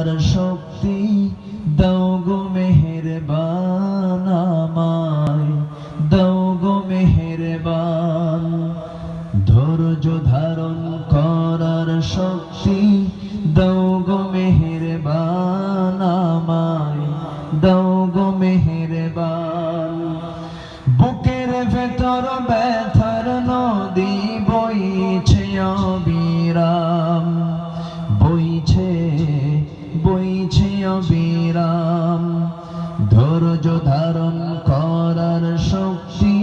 করার শক্তি দাও গো মেহেরবান আমায়, দাও গো মেহেরবান। ধৈর্য ধারণ করার শক্তি দাও গো মেহেরবান আমায়, দাও গো মেহেরবান। বুকের ভেতর ব্যথার নদী বইছে অবিরাম, বইছে বইছে অবিরাম। ধৈর্য ধারণ করার শক্তি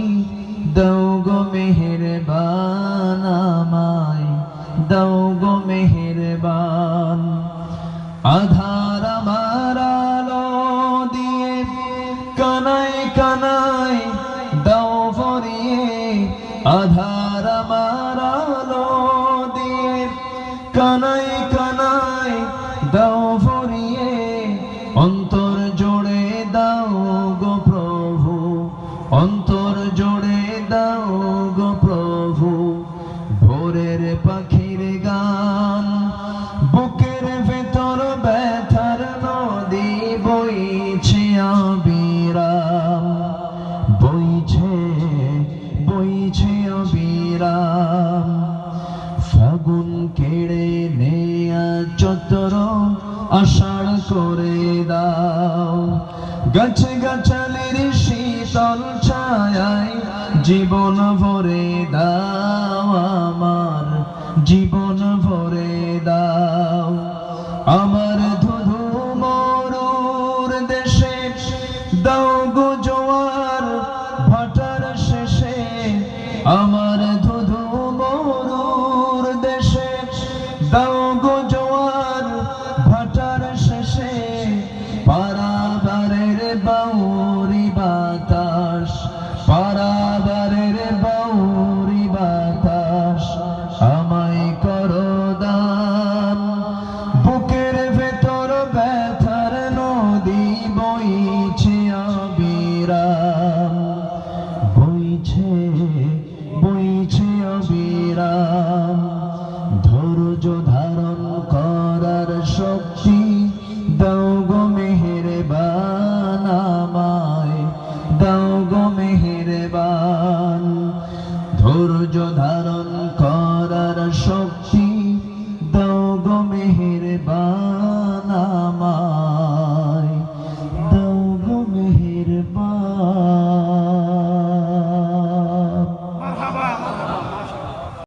দাও গো মেহেরবান আমায়, দাও গো মেহেরবান। আধার আমার আলো দিয়ে কানায় কানায় দাও ভরিয়ে, আধার আমার আলো দিয়ে কানায় কানায় দাও ভরিয়ে। অন্তর জোড়ে দাও গো প্রভু, অন্তর জোড়ে দাও গো প্রভু। ভোরের পাখির গান, বুকের ভেতর ব্যথার নদী বইছে অবিরাম, বইছে বইছে অবিরাম। ফাগুন কেড়ে নেয়া চতর আষাঢ় করে দাও, গাছে গাছালির শীতল ছায়ায় জীবন ভরে দাও আমার, জীবন ভরে দাও। আমার ধুধু মরুর দেশে দাও গো জোয়ার ভাটার শেষে, আমার ধুধু মরুর দেশে দাও গো জোয়ার ভাটার শেষে। পারাবারের বাউরি বাতাস, পারাবারের বাউরি বাতাস আমায় করো দান। বুকের ভেতর ব্যথার নদী বইছে অবিরাম, বইছে বইছে অবিরাম। ধৈর্য ধারণ করার শক্তি